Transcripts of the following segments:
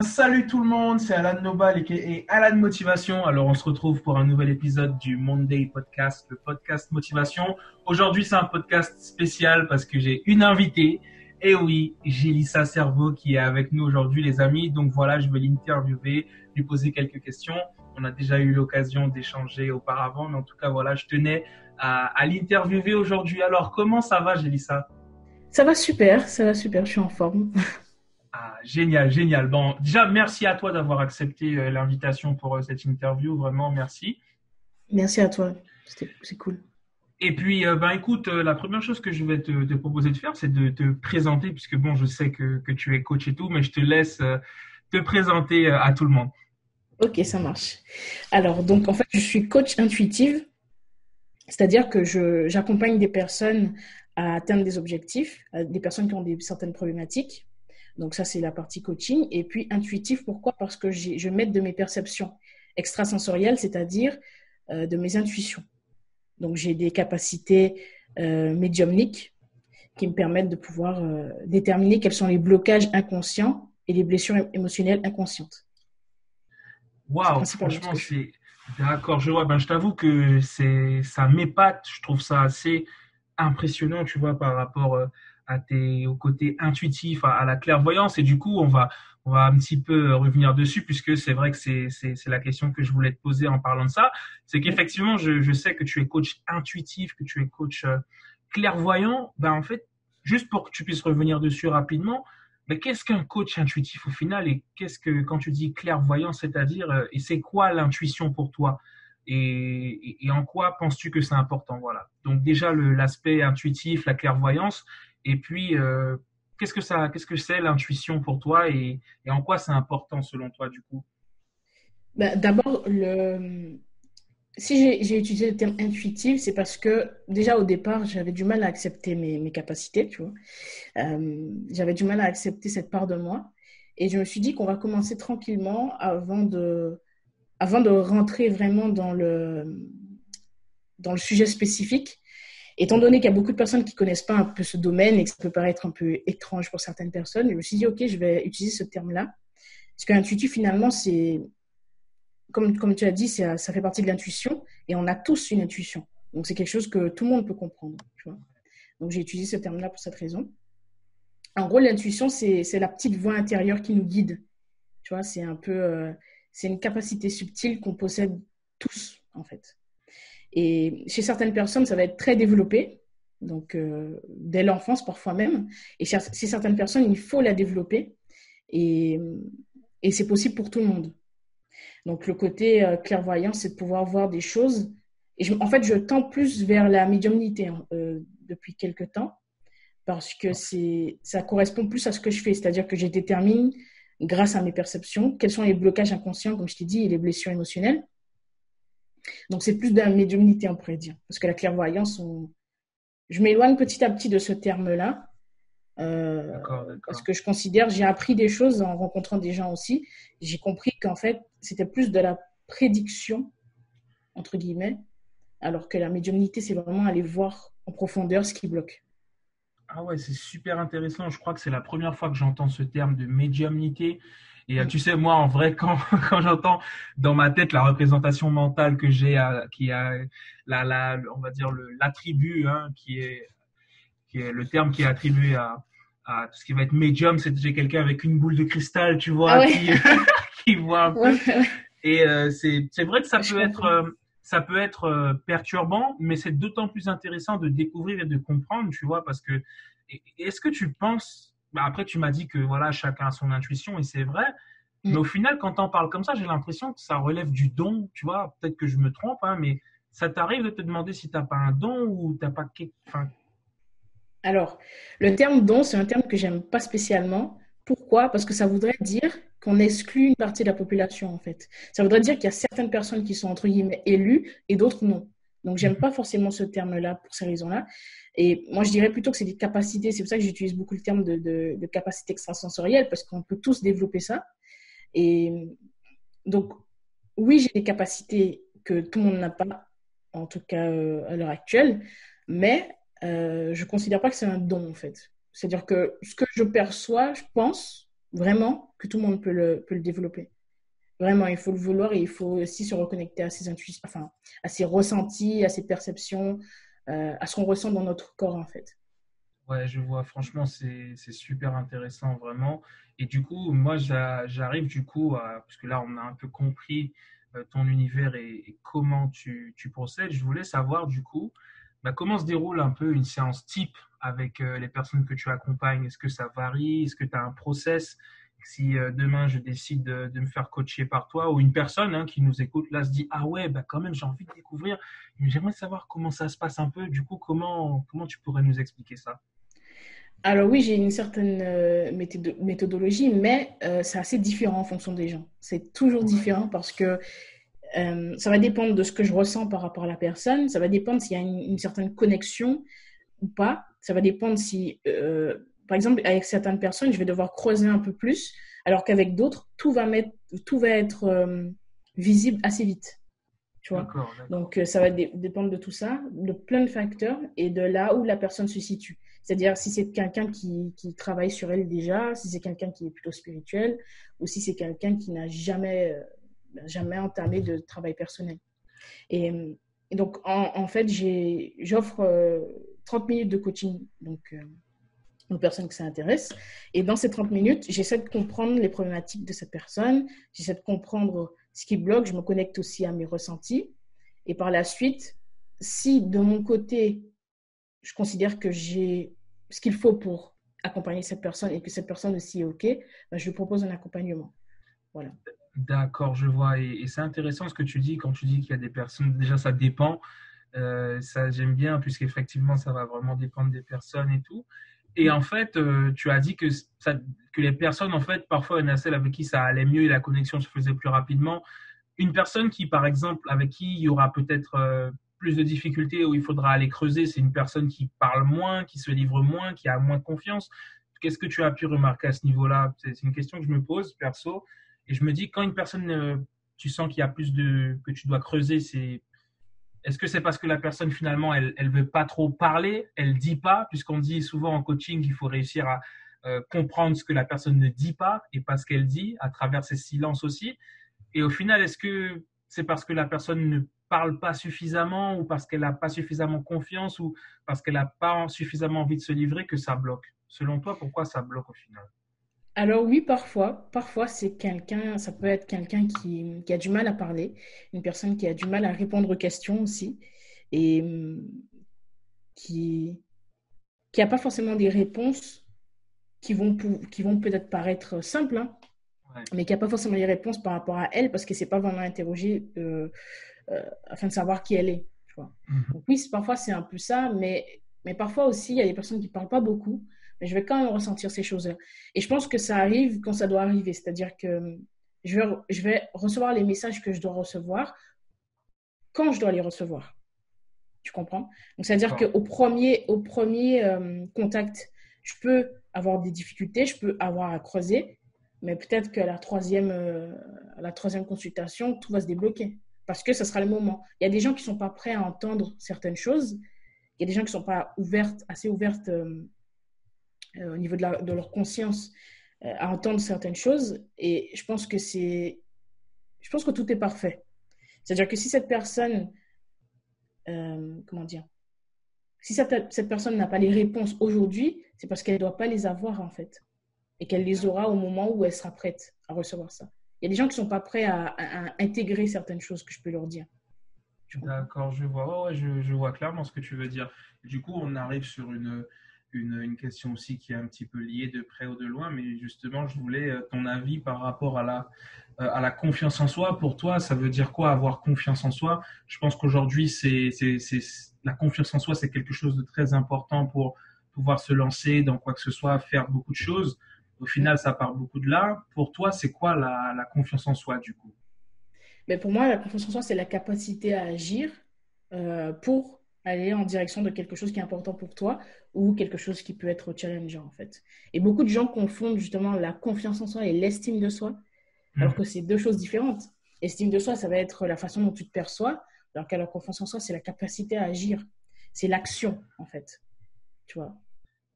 Salut tout le monde, c'est Alan Nobal et Alan Motivation. Alors on se retrouve pour un nouvel épisode du Monday Podcast, le podcast Motivation. Aujourd'hui c'est un podcast spécial parce que j'ai une invitée. Et oui, j'ai Lisa Cerveau qui est avec nous aujourd'hui les amis. Donc voilà, je vais l'interviewer, lui poser quelques questions. On a déjà eu l'occasion d'échanger auparavant, mais en tout cas voilà, je tenais à l'interviewer aujourd'hui. Alors comment ça va Gélissa? Ça va super, je suis en forme. Ah, génial, génial. Bon, déjà, merci à toi d'avoir accepté l'invitation pour cette interview. Vraiment, merci. Merci à toi, c'est cool. Et puis, écoute, la première chose que je vais te proposer de faire, c'est de te présenter, puisque bon, je sais que tu es coach et tout, mais je te laisse te présenter à tout le monde. Ok, ça marche. Alors, donc en fait, je suis coach intuitive, c'est-à-dire que j'accompagne des personnes à atteindre des objectifs, des personnes qui ont certaines problématiques. Donc ça, c'est la partie coaching. Et puis intuitif, pourquoi? Parce que je m'aide de mes perceptions extrasensorielles, c'est-à-dire de mes intuitions. Donc j'ai des capacités médiumniques qui me permettent de pouvoir déterminer quels sont les blocages inconscients et les blessures émotionnelles inconscientes. C'est Waouh, principalement ce franchement, que je fais. c'est d'accord, je vois. Ben, je t'avoue que ça m'épate. Je trouve ça assez impressionnant, tu vois, par rapport au côté intuitif, à la clairvoyance. Et du coup, on va un petit peu revenir dessus, puisque c'est vrai que c'est la question que je voulais te poser en parlant de ça. C'est Mm. qu'effectivement, je sais que tu es coach intuitif, que tu es coach clairvoyant. Ben, en fait, juste pour que tu puisses revenir dessus rapidement, mais qu'est-ce qu'un coach intuitif au final et qu'est-ce que quand tu dis clairvoyant, c'est-à-dire et c'est quoi l'intuition pour toi et en quoi penses-tu que c'est important, voilà. Donc déjà l'aspect intuitif, la clairvoyance et puis qu'est-ce que c'est l'intuition pour toi et en quoi c'est important selon toi du coup? D'abord, si j'ai utilisé le terme intuitif, c'est parce que déjà au départ, j'avais du mal à accepter mes capacités, tu vois. J'avais du mal à accepter cette part de moi. Et je me suis dit qu'on va commencer tranquillement avant de rentrer vraiment dans le sujet spécifique. Étant donné qu'il y a beaucoup de personnes qui ne connaissent pas un peu ce domaine et que ça peut paraître un peu étrange pour certaines personnes, je me suis dit, OK, je vais utiliser ce terme-là. Parce qu'intuitif, finalement, comme tu as dit, ça fait partie de l'intuition et on a tous une intuition. Donc, c'est quelque chose que tout le monde peut comprendre. Tu vois. Donc, j'ai utilisé ce terme-là pour cette raison. En gros, l'intuition, c'est la petite voix intérieure qui nous guide. Tu vois, c'est une capacité subtile qu'on possède tous, en fait. Et chez certaines personnes, ça va être très développé, donc dès l'enfance parfois même. Et chez certaines personnes, il faut la développer et, et c'est possible pour tout le monde. Donc le côté clairvoyant, c'est de pouvoir voir des choses. Et en fait, je tends plus vers la médiumnité hein, depuis quelques temps parce que ça correspond plus à ce que je fais, c'est-à-dire que je détermine grâce à mes perceptions quels sont les blocages inconscients, comme je t'ai dit, et les blessures émotionnelles. Donc, c'est plus de la médiumnité, on pourrait dire. Parce que la clairvoyance, je m'éloigne petit à petit de ce terme-là. D'accord, Parce d'accord. que je considère, j'ai appris des choses en rencontrant des gens aussi. J'ai compris qu'en fait, c'était plus de la prédiction, entre guillemets, alors que la médiumnité, c'est vraiment aller voir en profondeur ce qui bloque. Ah ouais, c'est super intéressant. Je crois que c'est la première fois que j'entends ce terme de médiumnité. Et Mm. tu sais, moi, en vrai, quand j'entends dans ma tête la représentation mentale que j'ai, qui a on va dire l'attribut, hein, qui est le terme qui est attribué à tout ce qui va être médium, c'est j'ai quelqu'un avec une boule de cristal, tu Ah vois, ouais, qui voit un ouais, peu. ouais, Et c'est vrai que je comprends. ça peut être perturbant, mais c'est d'autant plus intéressant de découvrir et de comprendre, tu vois, parce que est-ce que tu penses, bah après tu m'as dit que voilà, chacun a son intuition et c'est vrai, mais au Mm. final, quand on parle comme ça, j'ai l'impression que ça relève du don, tu vois, peut-être que je me trompe, hein, mais ça t'arrive de te demander si t'as pas un don ou t'as pas enfin, Alors, le terme don, c'est un terme que j'aime pas spécialement. Pourquoi? Parce que ça voudrait dire qu'on exclut une partie de la population, en fait. Ça voudrait dire qu'il y a certaines personnes qui sont, entre guillemets, élues et d'autres non. Donc, j'aime pas forcément ce terme-là pour ces raisons-là. Et moi, je dirais plutôt que c'est des capacités. C'est pour ça que j'utilise beaucoup le terme de capacité extrasensorielle, parce qu'on peut tous développer ça. Et donc, oui, j'ai des capacités que tout le monde n'a pas, en tout cas à l'heure actuelle, mais je ne considère pas que c'est un don, en fait. C'est-à-dire que ce que je perçois, je pense, vraiment que tout le monde peut le développer. Vraiment, il faut le vouloir et il faut aussi se reconnecter à ses intuitions, enfin, à ses ressentis, à ses perceptions, à ce qu'on ressent dans notre corps, en fait. Ouais, je vois. Franchement, c'est super intéressant, vraiment. Et du coup, moi, j'arrive du coup à, parce que là, on a un peu compris ton univers et comment tu procèdes. Je voulais savoir du coup, bah, comment se déroule un peu une séance type avec les personnes que tu accompagnes. Est-ce que ça varie? Est-ce que tu as un process? Si demain je décide de me faire coacher par toi ou une personne hein, qui nous écoute là se dit ah ouais bah quand même j'ai envie de découvrir, j'aimerais savoir comment ça se passe un peu. Du coup, comment tu pourrais nous expliquer ça? Alors oui, j'ai une certaine méthodologie, mais c'est assez différent en fonction des gens. C'est toujours Ouais. différent parce que ça va dépendre de ce que je ressens par rapport à la personne, ça va dépendre s'il y a une certaine connexion ou pas, ça va dépendre si, par exemple, avec certaines personnes, je vais devoir creuser un peu plus, alors qu'avec d'autres, tout va être visible assez vite, tu vois. D'accord, d'accord. Donc, ça va dépendre de tout ça, de plein de facteurs et de là où la personne se situe. C'est-à-dire si c'est quelqu'un qui travaille sur elle déjà, si c'est quelqu'un qui est plutôt spirituel, ou si c'est quelqu'un qui jamais entamé de travail personnel. Et, et donc, en fait, j'offre 30 minutes de coaching donc, aux personnes que ça intéresse. Et dans ces 30 minutes, j'essaie de comprendre les problématiques de cette personne, j'essaie de comprendre ce qui bloque, je me connecte aussi à mes ressentis. Et par la suite, si de mon côté, je considère que j'ai ce qu'il faut pour accompagner cette personne et que cette personne aussi est OK, ben je lui propose un accompagnement. Voilà. D'accord, je vois. Et c'est intéressant ce que tu dis quand tu dis qu'il y a des personnes. Déjà, ça dépend. Ça, j'aime bien, puisqu'effectivement, ça va vraiment dépendre des personnes et tout. Et en fait, tu as dit que les personnes, en fait, parfois, il y en a celles avec qui ça allait mieux et la connexion se faisait plus rapidement. Une personne qui, par exemple, avec qui il y aura peut-être plus de difficultés, où il faudra aller creuser, c'est une personne qui parle moins, qui se livre moins, qui a moins confiance. Qu'est-ce que tu as pu remarquer à ce niveau-là? C'est une question que je me pose, perso. Et je me dis, quand une personne, tu sens qu'il y a que tu dois creuser, est-ce que c'est parce que la personne, finalement, elle veut pas trop parler, elle dit pas, puisqu'on dit souvent en coaching qu'il faut réussir à comprendre ce que la personne ne dit pas et pas ce qu'elle dit, à travers ses silences aussi. Et au final, est-ce que c'est parce que la personne ne parle pas suffisamment ou parce qu'elle n'a pas suffisamment confiance ou parce qu'elle n'a pas suffisamment envie de se livrer que ça bloque? Selon toi, pourquoi ça bloque au final? Alors oui, parfois. Parfois, ça peut être quelqu'un qui a du mal à parler, une personne qui a du mal à répondre aux questions aussi, et qui qui n'a pas forcément des réponses qui vont peut-être paraître simples, hein, Ouais. mais qui n'a pas forcément les réponses par rapport à elle parce que c'est pas vraiment interrogé afin de savoir qui elle est. Tu vois. Mhm. Donc oui, parfois c'est un peu ça, mais parfois aussi il y a des personnes qui ne parlent pas beaucoup, mais je vais quand même ressentir ces choses-là. Et je pense que ça arrive quand ça doit arriver, c'est-à-dire que je vais recevoir les messages que je dois recevoir quand je dois les recevoir. Tu comprends? Donc, c'est-à-dire D'accord. au premier contact, je peux avoir des difficultés, je peux avoir à creuser, mais peut-être qu'à la troisième consultation, tout va se débloquer parce que ce sera le moment. Il y a des gens qui ne sont pas prêts à entendre certaines choses. Il y a des gens qui ne sont pas assez ouvertes au niveau de leur conscience à entendre certaines choses. Et je pense que tout est parfait. C'est-à-dire que si cette personne, comment dire, si cette personne n'a pas les réponses aujourd'hui, c'est parce qu'elle ne doit pas les avoir en fait. Et qu'elle les aura au moment où elle sera prête à recevoir ça. Il y a des gens qui ne sont pas prêts à intégrer certaines choses que je peux leur dire. Tu comprends? D'accord, je vois. Ouais, ouais, je vois clairement ce que tu veux dire. Du coup, on arrive sur une question aussi qui est un petit peu liée de près ou de loin, mais justement, je voulais ton avis par rapport à la confiance en soi. Pour toi, ça veut dire quoi avoir confiance en soi? Je pense qu'aujourd'hui, la confiance en soi, c'est quelque chose de très important pour pouvoir se lancer dans quoi que ce soit, faire beaucoup de choses. Au final, ça part beaucoup de là. Pour toi, c'est quoi la confiance en soi, du coup? Mais pour moi, la confiance en soi, c'est la capacité à agir pour aller en direction de quelque chose qui est important pour toi ou quelque chose qui peut être challengeant en fait. Et beaucoup de gens confondent justement la confiance en soi et l'estime de soi, alors que c'est deux choses différentes. Estime de soi, ça va être la façon dont tu te perçois, alors que la confiance en soi, c'est la capacité à agir. C'est l'action, en fait. Tu vois.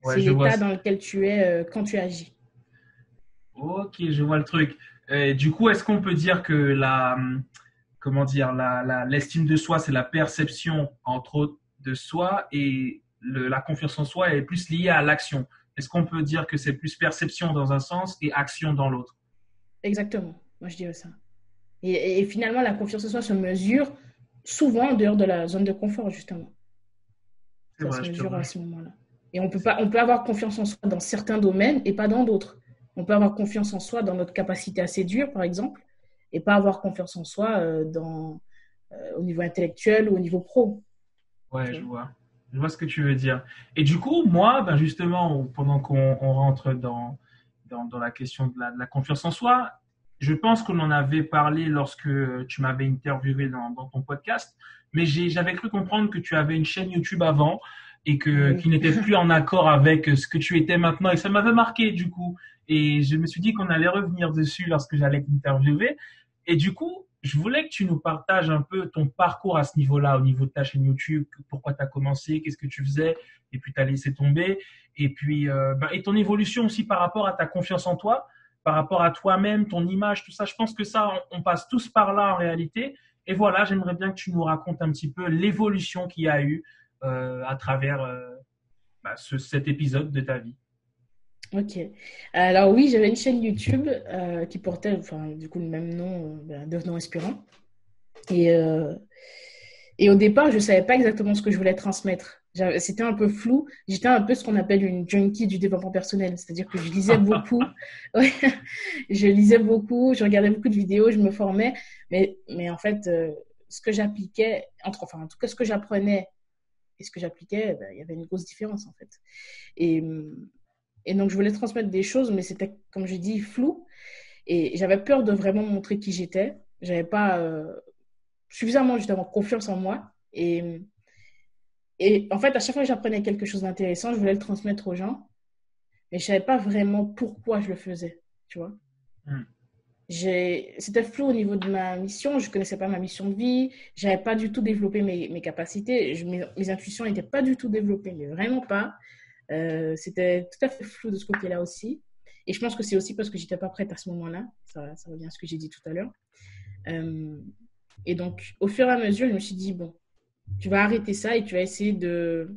Ouais, C'est je vois. l'état dans lequel tu es quand tu agis. Ok, je vois le truc. Du coup, est-ce qu'on peut dire que comment dire, l'estime de soi, c'est la perception, entre autres, de soi et la confiance en soi est plus liée à l'action? Est-ce qu'on peut dire que c'est plus perception dans un sens et action dans l'autre? Exactement, moi je dirais ça. Et finalement, la confiance en soi se mesure souvent en dehors de la zone de confort, justement. C'est Ça vrai, se je te mesure à rejoins. ce moment-là. Et on peut avoir confiance en soi dans certains domaines et pas dans d'autres. On peut avoir confiance en soi dans notre capacité à séduire, par exemple, et pas avoir confiance en soi au niveau intellectuel ou au niveau pro. Ouais, Tu je vois. vois. Je vois ce que tu veux dire. Et du coup, moi, ben justement, pendant qu'on rentre dans la question de la confiance en soi, je pense qu'on en avait parlé lorsque tu m'avais interviewé dans ton podcast, mais j'avais cru comprendre que tu avais une chaîne YouTube avant et Ah qui oui. n'était plus en accord avec ce que tu étais maintenant. Et ça m'avait marqué, du coup. Et je me suis dit qu'on allait revenir dessus lorsque j'allais t'interviewer. Et du coup, je voulais que tu nous partages un peu ton parcours à ce niveau-là, au niveau de ta chaîne YouTube, pourquoi tu as commencé, qu'est-ce que tu faisais, et puis tu as laissé tomber, et puis et ton évolution aussi par rapport à ta confiance en toi, par rapport à toi-même, ton image, tout ça. Je pense que ça, on passe tous par là en réalité. Et voilà, j'aimerais bien que tu nous racontes un petit peu l'évolution qu'il y a eu à travers cet épisode de ta vie. Ok. Alors oui, j'avais une chaîne YouTube qui portait, enfin, du coup, le même nom, Devenons Inspirant. Et, euh, Et au départ, je ne savais pas exactement ce que je voulais transmettre. C'était un peu flou. J'étais un peu ce qu'on appelle une junkie du développement personnel. C'est-à-dire que je lisais beaucoup. Ouais. Je lisais beaucoup, je regardais beaucoup de vidéos, je me formais. Mais en fait, ce que j'appliquais, enfin, en tout cas, ce que j'apprenais et ce que j'appliquais, ben, il y avait une grosse différence, en fait. Et, et donc, je voulais transmettre des choses, mais c'était, comme je dis, flou. Et j'avais peur de vraiment montrer qui j'étais. J'avais pas suffisamment, justement, confiance en moi. Et en fait, à chaque fois que j'apprenais quelque chose d'intéressant, je voulais le transmettre aux gens, mais je ne savais pas vraiment pourquoi je le faisais, tu vois. Hmm. C'était flou au niveau de ma mission, je ne connaissais pas ma mission de vie, je n'avais pas du tout développé mes capacités, mes intuitions n'étaient pas du tout développées, mais vraiment pas. C'était tout à fait flou de ce côté-là aussi. Et je pense que c'est aussi parce que je n'étais pas prête à ce moment-là, ça revient à ce que j'ai dit tout à l'heure. Euh, et donc, au fur et à mesure, je me suis dit, bon, tu vas arrêter ça et tu vas essayer de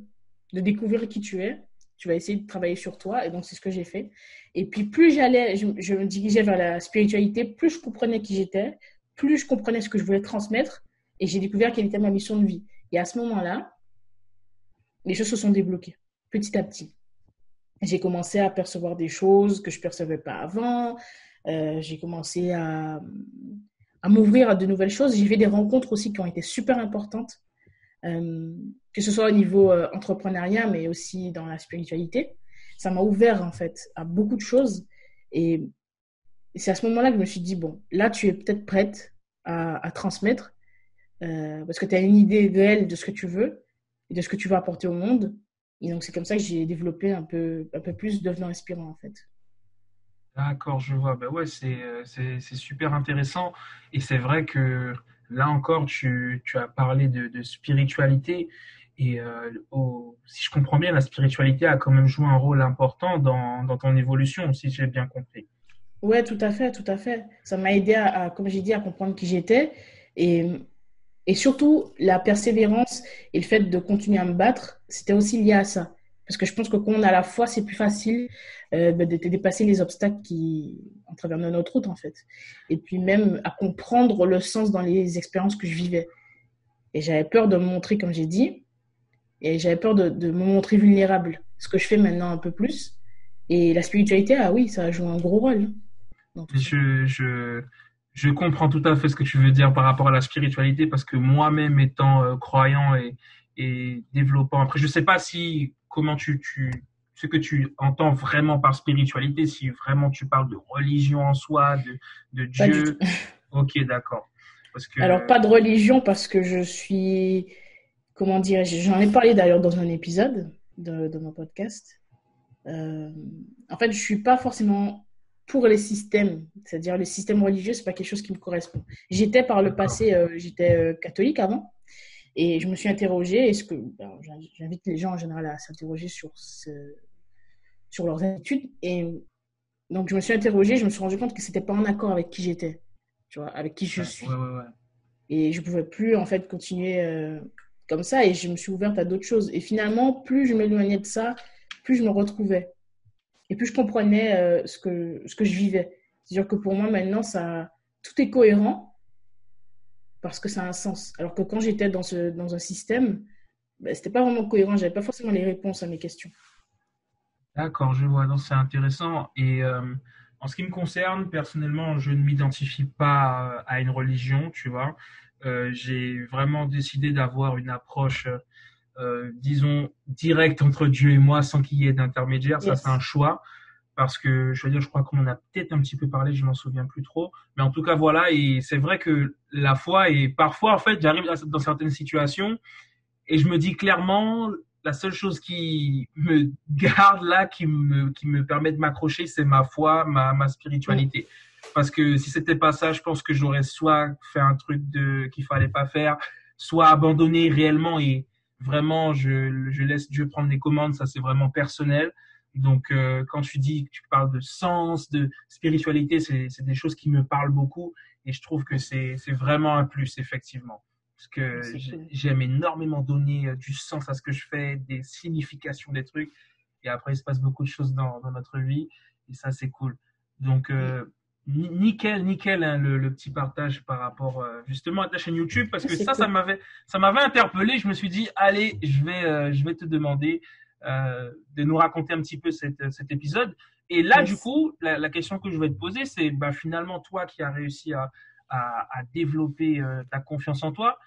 découvrir qui tu es. Tu vas essayer de travailler sur toi. Et donc, c'est ce que j'ai fait. Et puis, plus je me dirigeais vers la spiritualité, plus je comprenais qui j'étais, plus je comprenais ce que je voulais transmettre. Et j'ai découvert quelle était ma mission de vie. Et à ce moment-là, les choses se sont débloquées petit à petit. J'ai commencé à percevoir des choses que je ne percevais pas avant. J'ai commencé à m'ouvrir à de nouvelles choses. J'ai fait des rencontres aussi qui ont été super importantes. Euh, que ce soit au niveau entrepreneuriat, mais aussi dans la spiritualité. Ça m'a ouvert, en fait, à beaucoup de choses. Et c'est à ce moment-là que je me suis dit, bon, là, tu es peut-être prête à transmettre, parce que tu as une idée réelle de ce que tu veux et de ce que tu veux apporter au monde. Et donc, c'est comme ça que j'ai développé un peu plus devenant inspirant, en fait. D'accord, je vois. Ben ouais, c'est super intéressant. Et c'est vrai que là encore, tu as parlé de spiritualité. Et si je comprends bien, la spiritualité a quand même joué un rôle important dans ton évolution, si j'ai bien compris. Ouais, tout à fait, tout à fait. Ça m'a aidé comme j'ai dit, à comprendre qui j'étais. Et, et surtout, la persévérance et le fait de continuer à me battre, c'était aussi lié à ça. Parce que je pense que quand on a la foi, c'est plus facile de dépasser les obstacles qui en travers de notre route, en fait. Et puis même à comprendre le sens dans les expériences que je vivais. Et j'avais peur de me montrer, comme j'ai dit, et j'avais peur de me montrer vulnérable. Ce que je fais maintenant un peu plus. Et la spiritualité, ah oui, ça joue un gros rôle dans tout ça. Je, je, je comprends tout à fait ce que tu veux dire par rapport à la spiritualité parce que moi-même étant croyant et développant, après je sais pas si comment ce que tu entends vraiment par spiritualité, si vraiment tu parles de religion en soi, de Pas du tout. Dieu. Ok, d'accord. Parce Alors, que pas de religion parce que je suis, comment dire, j'en ai parlé d'ailleurs dans un épisode de mon podcast. Euh, En fait, je suis pas forcément pour les systèmes, c'est-à-dire le système religieux, c'est pas quelque chose qui me correspond. J'étais par le d'accord. passé, j'étais catholique avant, et je me suis interrogée. Est-ce que, alors, j'invite les gens en général à s'interroger sur leurs habitudes, et Donc, je me suis interrogée, je me suis rendu compte que c'était pas en accord avec qui j'étais, tu vois, avec qui je Ouais, ouais, suis. ouais. Et je pouvais plus, en fait, continuer comme ça. Et je me suis ouverte à d'autres choses. Et finalement, plus je m'éloignais de ça, plus je me retrouvais. Et plus je comprenais ce que je vivais. C'est-à-dire que pour moi, maintenant, tout est cohérent parce que ça a un sens. Alors que quand j'étais dans un système, ben, c'était pas vraiment cohérent. J'avais pas forcément les réponses à mes questions. D'accord, je vois. Donc, c'est intéressant. Et en ce qui me concerne, personnellement, je ne m'identifie pas à une religion, tu vois. J'ai vraiment décidé d'avoir une approche, disons, directe entre Dieu et moi sans qu'il y ait d'intermédiaire. Ça, c'est un Yes. choix. Parce que, je veux dire, je crois qu'on en a peut-être un petit peu parlé, je m'en souviens plus trop. Mais en tout cas, voilà. Et c'est vrai que la foi, et parfois, en fait, j'arrive dans certaines situations et je me dis clairement, la seule chose qui me garde là, qui me permet de m'accrocher, c'est ma foi, ma Mm. spiritualité. Parce que si c'était pas ça, je pense que j'aurais soit fait un truc qu'il fallait pas faire, soit abandonné réellement et vraiment je laisse Dieu prendre les commandes. Ça, c'est vraiment personnel. Donc, quand tu dis que tu parles de sens, de spiritualité, c'est des choses qui me parlent beaucoup et je trouve que c'est vraiment un plus, effectivement parce que C'est cool. j'aime énormément donner du sens à ce que je fais, des significations des trucs. Et après, il se passe beaucoup de choses dans notre vie. Et ça, c'est cool. Donc, Mm. nickel, nickel, hein, le petit partage par rapport justement à ta chaîne YouTube. Parce Ah, que c'est ça cool. m'avait interpellé. Je me suis dit, allez, je vais te demander de nous raconter un petit peu cet épisode. Et là, du Yes. coup, la question que je vais te poser, c'est bah, finalement toi qui as réussi à développer ta confiance en toi.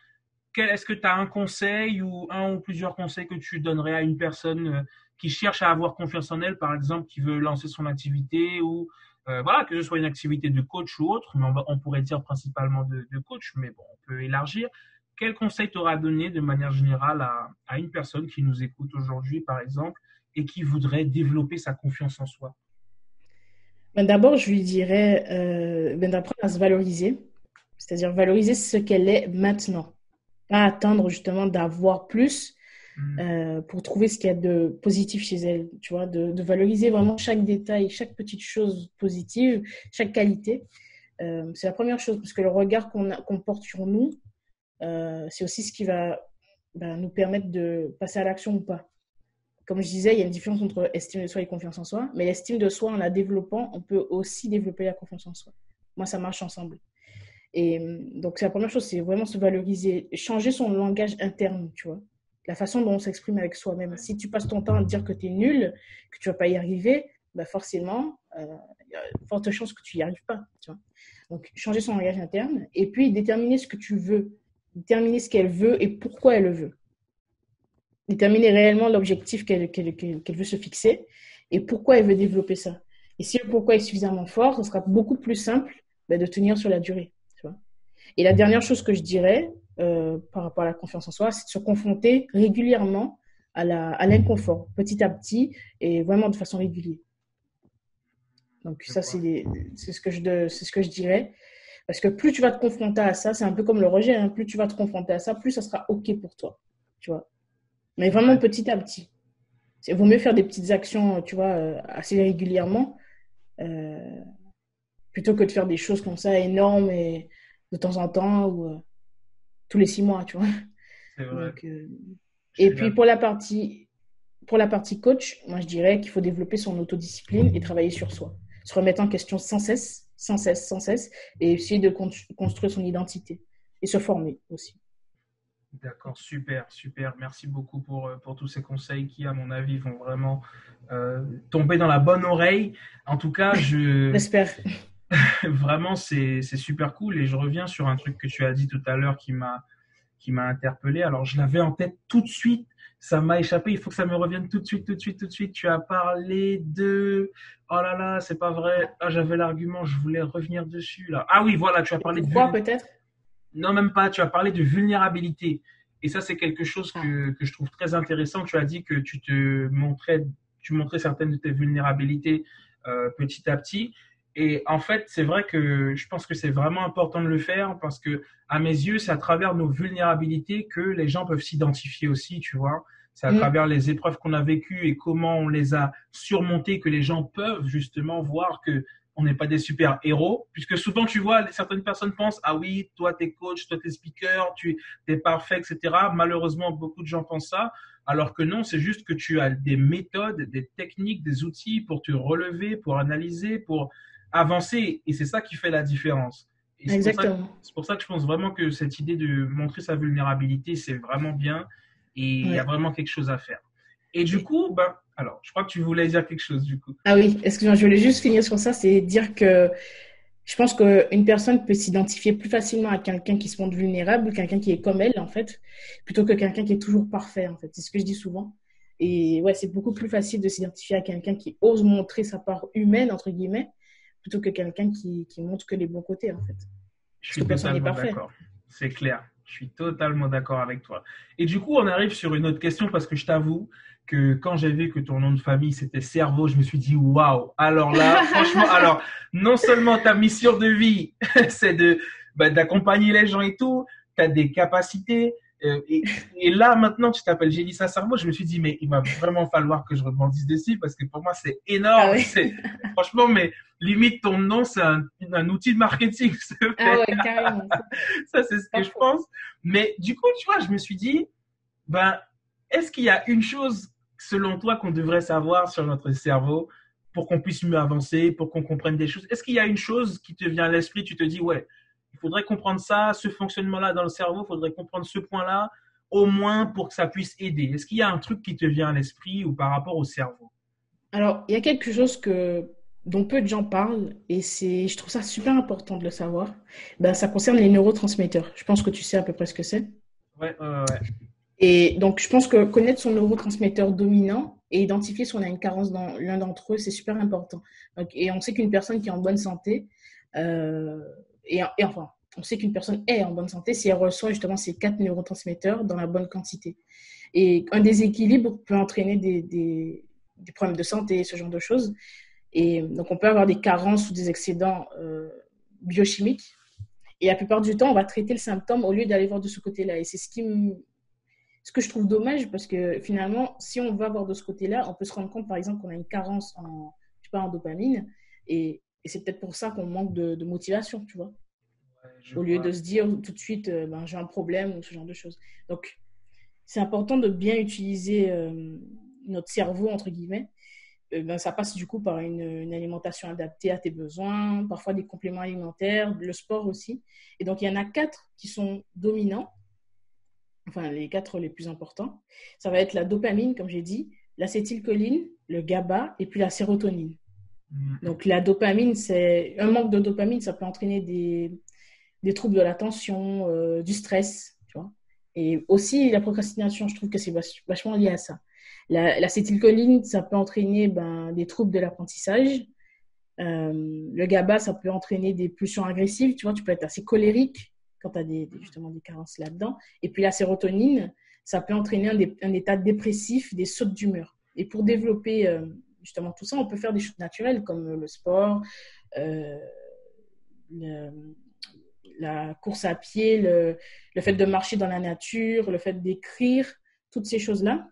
Est-ce que tu as un conseil ou un ou plusieurs conseils que tu donnerais à une personne qui cherche à avoir confiance en elle, par exemple, qui veut lancer son activité ou voilà, que ce soit une activité de coach ou autre, mais on pourrait dire principalement de coach, mais bon, on peut élargir. Quel conseil t'auras donné de manière générale à une personne qui nous écoute aujourd'hui, par exemple, et qui voudrait développer sa confiance en soi? Ben, d'abord, je lui dirais ben, d'apprendre à se valoriser, c'est-à-dire valoriser ce qu'elle est maintenant. Pas attendre justement d'avoir plus Hmm, pour trouver ce qu'il y a de positif chez elle, tu vois, de valoriser vraiment chaque détail, chaque petite chose positive, chaque qualité. C'est la première chose, parce que le regard qu'on porte sur nous, c'est aussi ce qui va ben, nous permettre de passer à l'action ou pas. Comme je disais, il y a une différence entre estime de soi et confiance en soi, mais l'estime de soi, en la développant, on peut aussi développer la confiance en soi. Moi, ça marche ensemble. Et donc, c'est la première chose, c'est vraiment se valoriser, changer son langage interne, tu vois. La façon dont on s'exprime avec soi-même. ouais, Si tu passes ton temps à te dire que tu es nul, que tu vas pas y arriver, bah forcément, il y a de fortes chances que tu n'y arrives pas, tu vois. Donc, changer son langage interne et puis déterminer ce que tu veux, déterminer ce qu'elle veut et pourquoi elle le veut. Déterminer réellement l'objectif qu'elle veut se fixer et pourquoi elle veut développer ça. Et si le pourquoi est suffisamment fort, ce sera beaucoup plus simple bah, de tenir sur la durée, tu vois. Et la dernière chose que je dirais par rapport à la confiance en soi, c'est de se confronter régulièrement à l'inconfort, petit à petit, et vraiment de façon régulière. Donc je ça, vois. c'est ce que je dirais. Parce que plus tu vas te confronter à ça, c'est un peu comme le rejet, hein, plus tu vas te confronter à ça, plus ça sera OK pour toi. Tu vois. Mais vraiment Ouais. petit à petit. Il vaut mieux faire des petites actions, tu vois, assez régulièrement, euh, plutôt que de faire des choses comme ça énormes et de temps en temps ou tous les 6 mois, tu vois. C'est vrai, Donc, je et suis puis d'accord. pour la partie coach, moi je dirais qu'il faut développer son autodiscipline et travailler sur soi. Se remettre en question sans cesse, sans cesse, sans cesse, et essayer de construire son identité et se former aussi. D'accord, super, super. Merci beaucoup pour tous ces conseils qui, à mon avis, vont vraiment tomber dans la bonne oreille. En tout cas, J'espère. vraiment, c'est super cool. Et je reviens sur un truc que tu as dit tout à l'heure qui m'a interpellé. Alors, je l'avais en tête tout de suite. Ça m'a échappé. Il faut que ça me revienne tout de suite, tout de suite, tout de suite. Tu as parlé de... Oh là là, c'est pas vrai. Ah, j'avais l'argument, je voulais revenir dessus là. Ah oui, voilà, tu as Et parlé de pourquoi peut-être? non, même pas. Tu as parlé de vulnérabilité. Et ça, c'est quelque chose Ah, que je trouve très intéressant. Tu as dit que tu montrais certaines de tes vulnérabilités petit à petit. Et en fait, c'est vrai que je pense que c'est vraiment important de le faire parce que, à mes yeux, c'est à travers nos vulnérabilités que les gens peuvent s'identifier aussi, tu vois. C'est à travers les épreuves qu'on a vécues et comment on les a surmontées que les gens peuvent justement voir que on n'est pas des super héros. Puisque souvent, tu vois, certaines personnes pensent, ah oui, toi, t'es coach, toi, t'es speaker, tu es parfait, etc. Malheureusement, beaucoup de gens pensent ça. Alors que non, c'est juste que tu as des méthodes, des techniques, des outils pour te relever, pour analyser, pour avancer. Et c'est ça qui fait la différence. Et Exactement. c'est pour ça que je pense vraiment que cette idée de montrer sa vulnérabilité, c'est vraiment bien et il y a Ouais. vraiment quelque chose à faire. Et du Et- coup, ben, alors, je crois que tu voulais dire quelque chose du coup. Ah oui, excuse-moi, je voulais juste finir sur ça, c'est dire que je pense qu'une personne peut s'identifier plus facilement à quelqu'un qui se montre vulnérable, quelqu'un qui est comme elle, en fait, plutôt que quelqu'un qui est toujours parfait, en fait. C'est ce que je dis souvent. Et ouais, c'est beaucoup plus facile de s'identifier à quelqu'un qui ose montrer sa part humaine, entre guillemets, plutôt que quelqu'un qui montre que les bons côtés, en fait. Je Parce que suis personne n'est totalement parfait. d'accord. C'est clair. Je suis totalement d'accord avec toi. Et du coup, on arrive sur une autre question parce que je t'avoue que quand j'ai vu que ton nom de famille c'était Cerveau, je me suis dit waouh. Alors là, franchement, alors non seulement ta mission de vie, c'est de d'accompagner les gens et tout, tu as des capacités. Et là, maintenant, tu t'appelles Gélissa Cerveau. Je me suis dit, mais il va vraiment falloir que je rebondisse dessus parce que pour moi, c'est Ah énorme. ouais. C'est, franchement, mais limite, ton nom, c'est un outil de marketing. Ah ouais, carrément. Ça, c'est ce que Pas je faux. pense. Mais du coup, tu vois, je me suis dit, ben, est-ce qu'il y a une chose, selon toi, qu'on devrait savoir sur notre cerveau pour qu'on puisse mieux avancer, pour qu'on comprenne des choses? Est-ce qu'il y a une chose qui te vient à l'esprit, tu te dis, ouais, il faudrait comprendre ça, ce fonctionnement-là dans le cerveau, il faudrait comprendre ce point-là, au moins pour que ça puisse aider. Est-ce qu'il y a un truc qui te vient à l'esprit ou par rapport au cerveau? Alors, il y a quelque chose dont peu de gens parlent et je trouve ça super important de le savoir. Ben, ça concerne les neurotransmetteurs. Je pense que tu sais à peu près ce que c'est. Ouais, ouais. Et donc, je pense que connaître son neurotransmetteur dominant et identifier si on a une carence dans l'un d'entre eux, c'est super important. Donc, et on sait qu'une personne qui est en bonne santé, euh, et enfin, on sait qu'une personne est en bonne santé si elle reçoit justement ces 4 neurotransmetteurs dans la bonne quantité. Et un déséquilibre peut entraîner des problèmes de santé, ce genre de choses. Et donc, on peut avoir des carences ou des excédents biochimiques. Et la plupart du temps, on va traiter le symptôme au lieu d'aller voir de ce côté-là. Et c'est ce que je trouve dommage parce que finalement, si on va voir de ce côté-là, on peut se rendre compte, par exemple, qu'on a une carence je sais pas, en dopamine. Et c'est peut-être pour ça qu'on manque de motivation, tu vois. Ouais, je Au lieu vois. de se dire tout de suite, ben, j'ai un problème ou ce genre de choses. Donc, c'est important de bien utiliser notre cerveau, entre guillemets. Ben, ça passe du coup par une alimentation adaptée à tes besoins, parfois des compléments alimentaires, le sport aussi. Et donc, il y en a 4 qui sont dominants, enfin les 4 les plus importants. Ça va être la dopamine, comme j'ai dit, l'acétylcholine, le GABA et puis la sérotonine. Mm. Donc, la dopamine, c'est un manque de dopamine, ça peut entraîner des troubles de l'attention, du stress, tu vois. Et aussi la procrastination, je trouve que c'est vachement lié à ça. L'acétylcholine, ça peut entraîner des troubles de l'apprentissage. Le GABA, ça peut entraîner des pulsions agressives, tu vois, tu peux être assez colérique quand tu as justement des carences là-dedans. Et puis la sérotonine, ça peut entraîner un état dépressif, des sautes d'humeur. Et pour développer justement tout ça, on peut faire des choses naturelles comme le sport, euh, le, la course à pied, le fait de marcher dans la nature, le fait d'écrire, toutes ces choses-là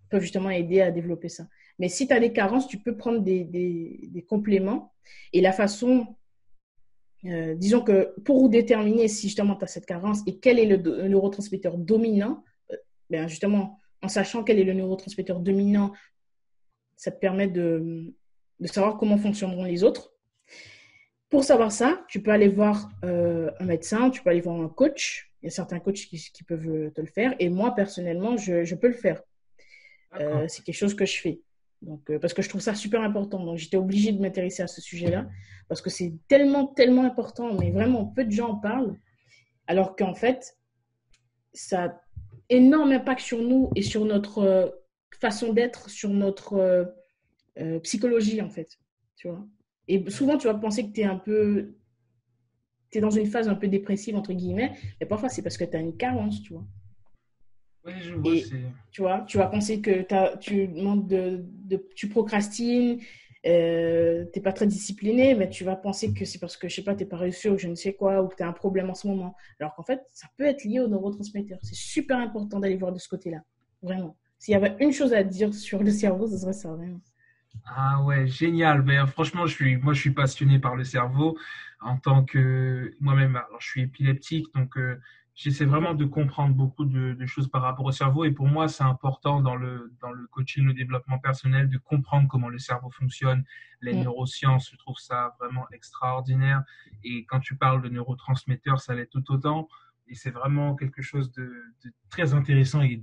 peuvent justement aider à développer ça. Mais si tu as des carences, tu peux prendre des compléments. Et la façon, disons que pour déterminer si justement tu as cette carence et quel est le neurotransmetteur dominant, ben justement, en sachant quel est le neurotransmetteur dominant, ça te permet de savoir comment fonctionneront les autres. Pour savoir ça, tu peux aller voir un médecin, tu peux aller voir un coach. Il y a certains coachs qui peuvent te le faire. Et moi, personnellement, je peux le faire. D'accord. C'est quelque chose que je fais. Donc, parce que je trouve ça super important. Donc, j'étais obligée de m'intéresser à ce sujet-là parce que c'est tellement, tellement important, mais vraiment peu de gens en parlent. Alors qu'en fait, ça a énorme impact sur nous et sur notre façon d'être, sur notre psychologie, en fait. Tu vois. Et souvent, tu vas penser que tu es dans une phase un peu dépressive, entre guillemets, mais parfois, c'est parce que tu as une carence, tu vois. Oui, je vois, Et c'est. tu vois, tu vas penser que tu manques tu procrastines, t'es pas très discipliné, mais tu vas penser que c'est parce que, je sais pas, t'es pas réussi ou je ne sais quoi, ou que tu as un problème en ce moment. Alors qu'en fait, ça peut être lié aux neurotransmetteurs. C'est super important d'aller voir de ce côté-là. Vraiment. S'il y avait une chose à dire sur le cerveau, ce serait ça, vraiment. Ah ouais, génial. Ben, franchement, moi, je suis passionné par le cerveau en tant que moi-même. Alors, je suis épileptique, donc j'essaie vraiment Ouais. de comprendre beaucoup de choses par rapport au cerveau. Et pour moi, c'est important dans le coaching, le développement personnel, de comprendre comment le cerveau fonctionne. Les Mm. neurosciences, je trouve ça vraiment extraordinaire. Et quand tu parles de neurotransmetteurs, ça l'est tout autant. Et c'est vraiment quelque chose de très intéressant et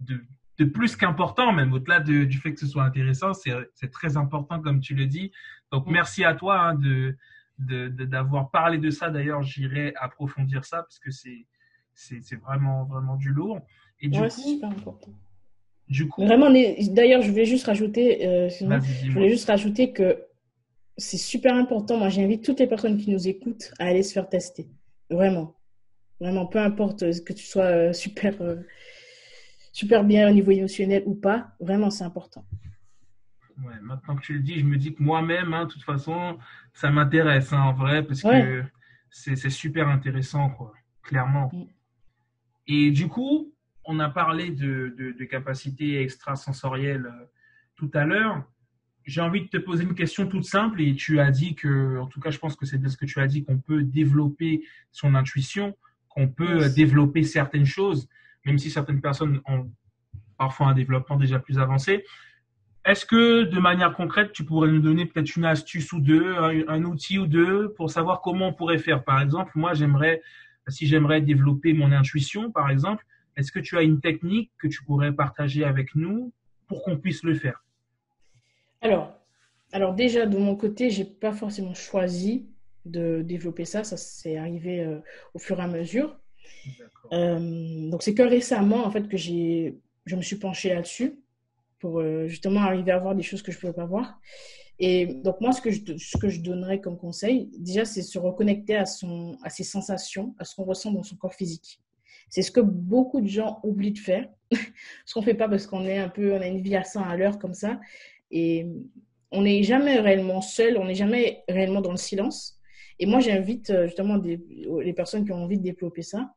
de de plus qu'important, même au-delà du fait que ce soit intéressant, c'est très important, comme tu le dis. Donc, Mm. merci à toi hein, d'avoir parlé de ça. D'ailleurs, j'irai approfondir ça parce que c'est vraiment, vraiment du lourd. Et Ouais, c'est super important. du coup, Vraiment, d'ailleurs, je voulais juste rajouter, sinon, vas-y, je voulais dis-moi. juste rajouter que c'est super important. Moi, j'invite toutes les personnes qui nous écoutent à aller se faire tester. Vraiment. Vraiment, peu importe que tu sois super bien au niveau émotionnel ou pas, vraiment, c'est important. Ouais, maintenant que tu le dis, je me dis que moi-même, hein, de toute façon, ça m'intéresse hein, en vrai parce Ouais. que c'est super intéressant, quoi, clairement. Mm. Et du coup, on a parlé de capacités extrasensorielles tout à l'heure. J'ai envie de te poser une question toute simple et tu as dit que, en tout cas, je pense que c'est de ce que tu as dit, qu'on peut développer son intuition, qu'on peut Yes. développer certaines choses, même si certaines personnes ont parfois un développement déjà plus avancé. Est-ce que, de manière concrète, tu pourrais nous donner peut-être une astuce ou deux, un outil ou deux pour savoir comment on pourrait faire? Par exemple, moi, si j'aimerais développer mon intuition, par exemple, est-ce que tu as une technique que tu pourrais partager avec nous pour qu'on puisse le faire? Alors, alors déjà, de mon côté, j'ai pas forcément choisi de développer ça. Ça s'est arrivé au fur et à mesure. D'accord. Donc, c'est que récemment, en fait, je me suis penchée là-dessus pour justement arriver à voir des choses que je ne pouvais pas voir. Et donc, moi, ce que je donnerais comme conseil, déjà, c'est se reconnecter à ses sensations, à ce qu'on ressent dans son corps physique. C'est ce que beaucoup de gens oublient de faire. Ce qu'on ne fait pas parce on a une vie à 100 à l'heure comme ça. Et on n'est jamais réellement seul, on n'est jamais réellement dans le silence. Et moi, j'invite justement les personnes qui ont envie de développer ça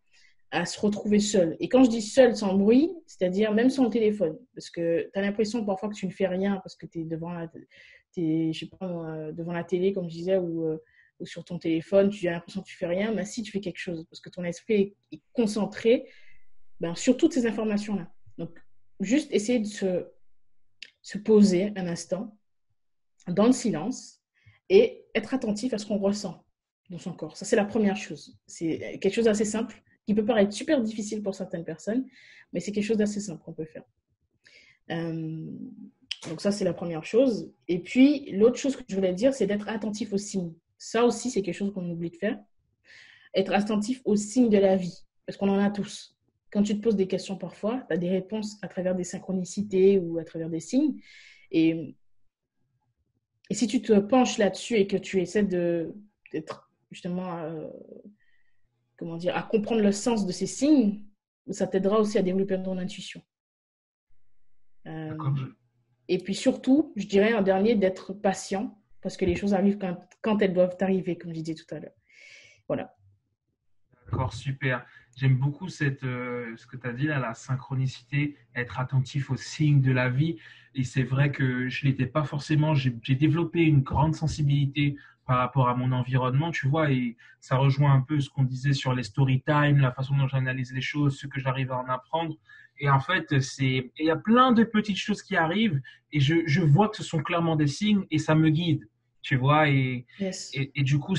à se retrouver seul. Et quand je dis seul sans bruit, c'est-à-dire même sans le téléphone, parce que tu as l'impression parfois que tu ne fais rien parce que tu es je sais pas, devant la télé, comme je disais, ou sur ton téléphone, tu as l'impression que tu fais rien, mais si tu fais quelque chose, parce que ton esprit est concentré ben, sur toutes ces informations-là. Donc, juste essayer de se poser un instant dans le silence et être attentif à ce qu'on ressent dans son corps. Ça, c'est la première chose. C'est quelque chose d'assez simple qui peut paraître super difficile pour certaines personnes, mais c'est quelque chose d'assez simple qu'on peut faire. Euh, donc ça, c'est la première chose. Et puis, l'autre chose que je voulais dire, c'est d'être attentif aux signes. Ça aussi, c'est quelque chose qu'on oublie de faire. Être attentif aux signes de la vie, parce qu'on en a tous. Quand tu te poses des questions parfois, tu as des réponses à travers des synchronicités ou à travers des signes. Et, et si tu te penches là-dessus et que tu essaies d'être justement, comment dire, à comprendre le sens de ces signes, ça t'aidera aussi à développer ton intuition. Euh, D'accord. et puis surtout, je dirais en dernier, d'être patient, parce que les choses arrivent quand elles doivent arriver, comme je disais tout à l'heure. Voilà. D'accord, super. J'aime beaucoup ce que tu as dit là, la synchronicité, être attentif aux signes de la vie. Et c'est vrai que je ne l'étais pas forcément. J'ai développé une grande sensibilité par rapport à mon environnement, tu vois, et ça rejoint un peu ce qu'on disait sur les story time, la façon dont j'analyse les choses, ce que j'arrive à en apprendre. Et en fait, il y a plein de petites choses qui arrivent et je vois que ce sont clairement des signes et ça me guide, tu vois, Yes. et du coup,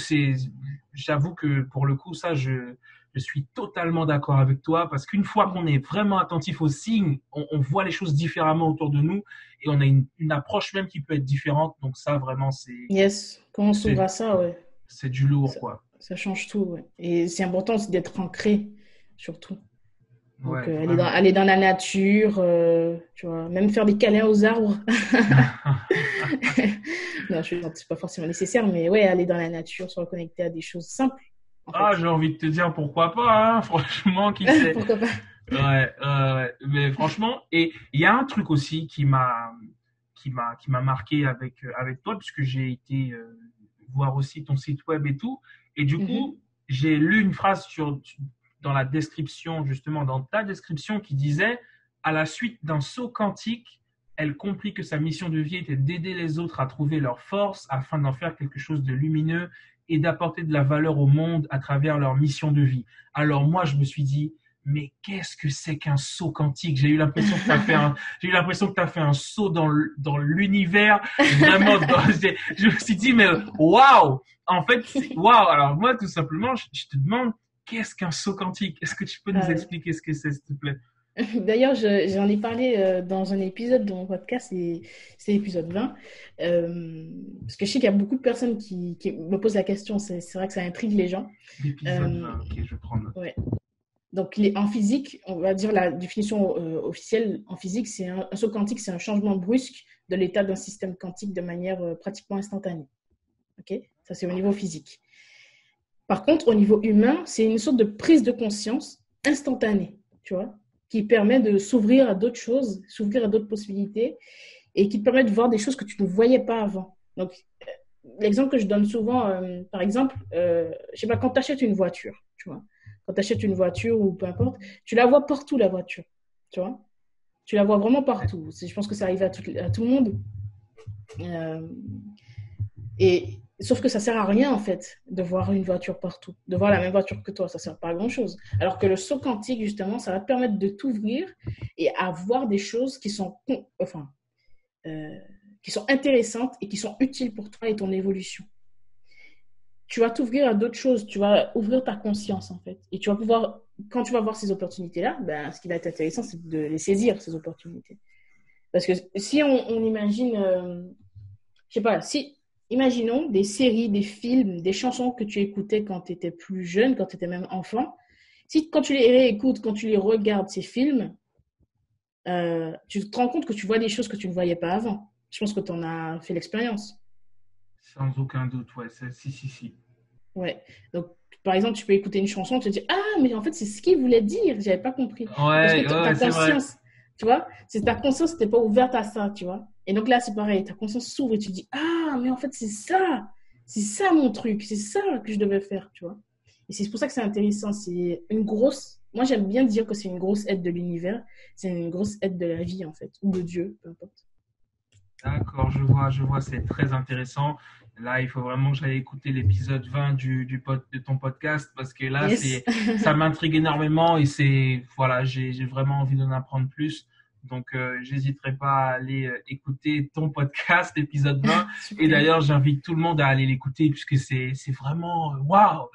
j'avoue que pour le coup, je suis totalement d'accord avec toi parce qu'une fois qu'on est vraiment attentif aux signes, on voit les choses différemment autour de nous et on a une approche même qui peut être différente. Donc ça, vraiment, Yes. Quand on s'ouvre c'est, à ça, ouais. c'est du lourd, Ça, quoi. ça change tout, ouais. Et c'est important aussi d'être ancré, surtout. Donc, Ouais, vraiment. aller dans la nature, tu vois, même faire des câlins aux arbres. Non, c'est pas forcément nécessaire, mais ouais, aller dans la nature, se reconnecter à des choses simples, en Ah, fait. j'ai envie de te dire pourquoi pas, hein, franchement, qui sait. Pourquoi pas? Ouais, mais franchement, et il y a un truc aussi qui m'a marqué avec toi, puisque j'ai été voir aussi ton site web et tout. Et du Mhm. coup, j'ai lu une phrase dans la description, justement, dans ta description qui disait, à la suite d'un saut quantique, elle comprit que sa mission de vie était d'aider les autres à trouver leur force afin d'en faire quelque chose de lumineux et d'apporter de la valeur au monde à travers leur mission de vie. Alors moi, je me suis dit, mais qu'est-ce que c'est qu'un saut quantique? J'ai eu l'impression que tu as fait un saut dans l'univers. Vraiment, je me suis dit, mais waouh! En fait, waouh! Alors moi, tout simplement, je te demande, qu'est-ce qu'un saut quantique? Est-ce que tu peux nous expliquer ce que c'est, s'il te plaît? D'ailleurs, j'en ai parlé dans un épisode de mon podcast, c'est l'épisode 20. Parce que je sais qu'il y a beaucoup de personnes qui me posent la question, c'est vrai que ça intrigue les gens. L'épisode 20, ok, je prends note. Ouais. Donc, en physique, on va dire la définition officielle en physique, c'est un saut quantique, c'est un changement brusque de l'état d'un système quantique de manière pratiquement instantanée. Ok? Ça, c'est au niveau physique. Par contre, au niveau humain, c'est une sorte de prise de conscience instantanée, tu vois, qui permet de s'ouvrir à d'autres choses, s'ouvrir à d'autres possibilités et qui te permet de voir des choses que tu ne voyais pas avant. Donc, l'exemple que je donne souvent, par exemple, je sais pas, quand tu achètes une voiture, tu vois, quand tu achètes une voiture ou peu importe, tu la vois partout, la voiture, tu vois. Tu la vois vraiment partout. Je pense que ça arrive à tout le monde. Et sauf que ça sert à rien, en fait, de voir une voiture partout, de voir la même voiture que toi. Ça sert pas à grand-chose. Alors que le saut quantique, justement, ça va te permettre de t'ouvrir et à voir des choses qui sont, qui sont intéressantes et qui sont utiles pour toi et ton évolution. Tu vas t'ouvrir à d'autres choses, tu vas ouvrir ta conscience en fait. Et tu vas pouvoir, quand tu vas voir ces opportunités-là, ben, ce qui va être intéressant, c'est de les saisir, ces opportunités. Parce que si on imagine, je sais pas, si, imaginons des séries, des films, des chansons que tu écoutais quand tu étais plus jeune, quand tu étais même enfant, si quand tu les réécoutes, quand tu les regardes, ces films, tu te rends compte que tu vois des choses que tu ne voyais pas avant. Je pense que tu en as fait l'expérience. Sans aucun doute, ouais, si. Ouais. Donc, par exemple, tu peux écouter une chanson, tu te dis, ah, mais en fait, c'est ce qu'il voulait dire, j'avais pas compris. Parce que Ouais, ta ouais, c'est vrai. conscience, tu vois, c'est ta conscience n'était pas ouverte à ça, tu vois. Et donc là, c'est pareil, ta conscience s'ouvre et tu te dis, ah, mais en fait, c'est ça mon truc, c'est ça que je devais faire, tu vois. Et c'est pour ça que c'est intéressant, c'est une grosse, moi j'aime bien dire que c'est une grosse aide de l'univers, c'est une grosse aide de la vie, en fait, ou de Dieu, peu importe. D'accord, je vois, c'est très intéressant. Là, il faut vraiment que j'aille écouter l'épisode 20 de ton podcast parce que là, Yes. ça m'intrigue énormément et voilà, j'ai vraiment envie d'en apprendre plus. Donc, j'hésiterai pas à aller écouter ton podcast, l'épisode 20. Et Super. d'ailleurs, j'invite tout le monde à aller l'écouter puisque c'est vraiment, waouh!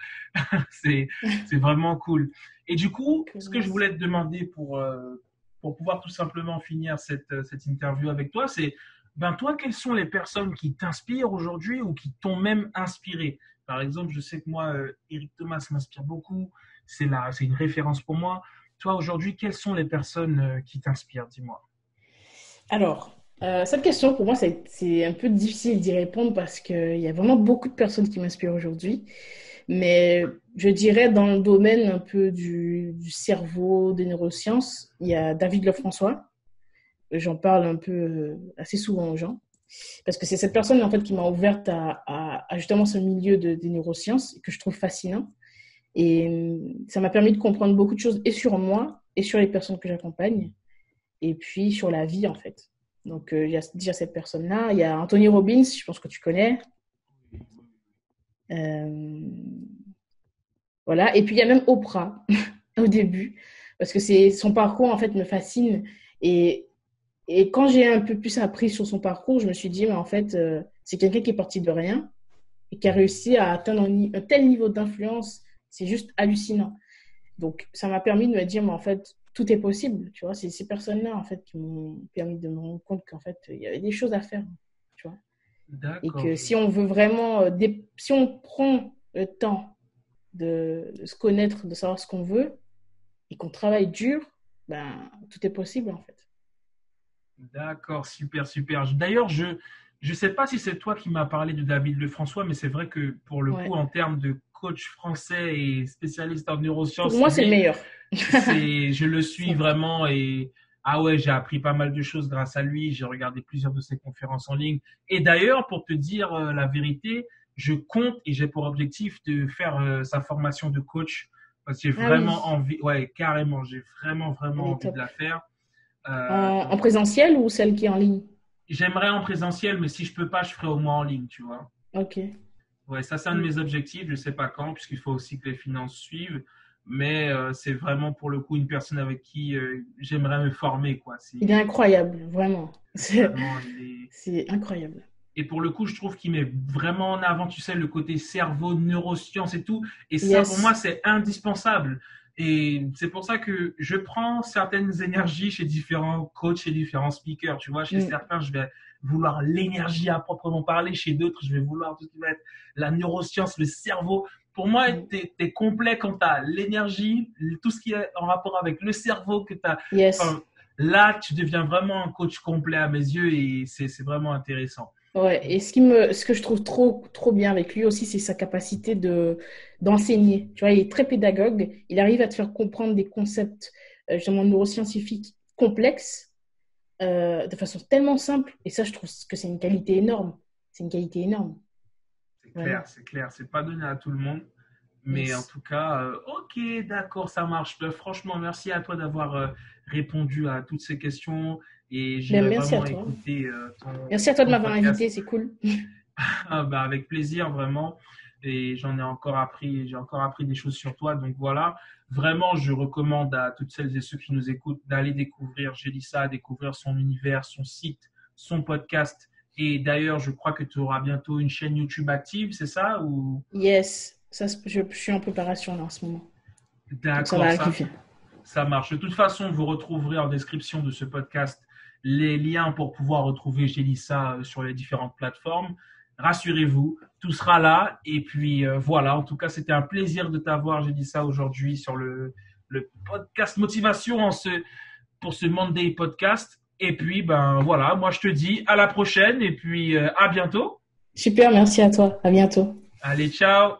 C'est vraiment cool. Et du coup, ce que je voulais te demander pour pouvoir tout simplement finir cette interview avec toi, c'est, ben toi, quelles sont les personnes qui t'inspirent aujourd'hui ou qui t'ont même inspiré? Par exemple, je sais que moi, Eric Thomas m'inspire beaucoup. C'est une référence pour moi. Toi, aujourd'hui, quelles sont les personnes qui t'inspirent? Dis-moi. Alors, cette question, pour moi, c'est un peu difficile d'y répondre parce qu'il y a vraiment beaucoup de personnes qui m'inspirent aujourd'hui. Mais je dirais dans le domaine un peu du cerveau, des neurosciences, il y a David Lefrançois. J'en parle un peu assez souvent aux gens. Parce que c'est cette personne en fait qui m'a ouverte à justement ce milieu des neurosciences que je trouve fascinant. Et ça m'a permis de comprendre beaucoup de choses et sur moi et sur les personnes que j'accompagne et puis sur la vie en fait. Donc il y a déjà cette personne-là. Il y a Anthony Robbins, je pense que tu connais. Euh, voilà. Et puis il y a même Oprah au début parce que son parcours en fait me fascine et quand j'ai un peu plus appris sur son parcours, je me suis dit mais en fait c'est quelqu'un qui est parti de rien et qui a réussi à atteindre un tel niveau d'influence, c'est juste hallucinant. Donc, ça m'a permis de me dire, mais en fait, tout est possible, tu vois. C'est ces personnes-là, en fait, qui m'ont permis de me rendre compte qu'en fait, il y avait des choses à faire, tu vois. Et D'accord. que si on veut vraiment, si on prend le temps de se connaître, de savoir ce qu'on veut, et qu'on travaille dur, ben, tout est possible, en fait. D'accord, super. D'ailleurs, je sais pas si c'est toi qui m'as parlé de David Lefrançois, mais c'est vrai que pour le coup, Ouais. en termes de coach français et spécialiste en Pour neurosciences, moi, c'est le lui, meilleur. je le suis vraiment et ah ouais, j'ai appris pas mal de choses grâce à lui. J'ai regardé plusieurs de ses conférences en ligne. Et d'ailleurs, pour te dire la vérité, je compte et j'ai pour objectif de faire sa formation de coach parce que j'ai Ah oui, vraiment envie, ouais, carrément, j'ai vraiment elle est envie de top. la faire. En présentiel ou celle qui est en ligne? J'aimerais en présentiel, mais si je peux pas, je ferai au moins en ligne, tu vois. Ok. Ouais, ça, c'est un de mes objectifs. Je sais pas quand, puisqu'il faut aussi que les finances suivent. Mais c'est vraiment pour le coup une personne avec qui j'aimerais me former, quoi. Il est incroyable, vraiment. Vraiment, il est. C'est incroyable. Et pour le coup, je trouve qu'il met vraiment en avant, tu sais, le côté cerveau, neurosciences et tout. Et ça, pour moi, Yes. c'est indispensable. Et c'est pour ça que je prends certaines énergies chez différents coachs, chez différents speakers. Tu vois, chez Mm. certains, je vais vouloir l'énergie à proprement parler. Chez d'autres, je vais vouloir tout ce qui va être la neuroscience, le cerveau. Pour moi, Mm. tu es complet quand tu as l'énergie, tout ce qui est en rapport avec le cerveau que tu as. Yes. Enfin, là, tu deviens vraiment un coach complet à mes yeux et c'est vraiment intéressant. Ouais, et ce que je trouve trop bien avec lui aussi, c'est sa capacité d'enseigner. Tu vois, il est très pédagogue. Il arrive à te faire comprendre des concepts, justement, neuroscientifiques complexes, de façon tellement simple. Et ça, je trouve que c'est une qualité énorme. C'est une qualité énorme, C'est clair, vraiment. c'est clair. C'est pas donné à tout le monde. Mais en Yes. tout cas, ok, d'accord, ça marche. Franchement, merci à toi d'avoir répondu à toutes ces questions et Ben, j'irai merci à vraiment toi. écouter Merci à toi de ton m'avoir podcast. invité, c'est cool. Ah, bah, avec plaisir, vraiment. Et j'en ai encore appris, j'ai encore appris des choses sur toi. Donc voilà, vraiment, je recommande à toutes celles et ceux qui nous écoutent d'aller découvrir Gélissa, découvrir son univers, son site, son podcast. Et d'ailleurs, je crois que tu auras bientôt une chaîne YouTube active, c'est ça ou... Yes, ça, je suis en préparation là en ce moment. Donc ça va D'accord, arriver. ça marche. De toute façon, vous retrouverez en description de ce podcast les liens pour pouvoir retrouver Gélissa sur les différentes plateformes. Rassurez-vous, tout sera là. Et puis voilà, en tout cas, c'était un plaisir de t'avoir, Gélissa, aujourd'hui sur le podcast Motivation pour ce Monday podcast. Et puis, ben voilà, moi je te dis à la prochaine et puis à bientôt. Super, merci à toi. À bientôt. Allez, ciao!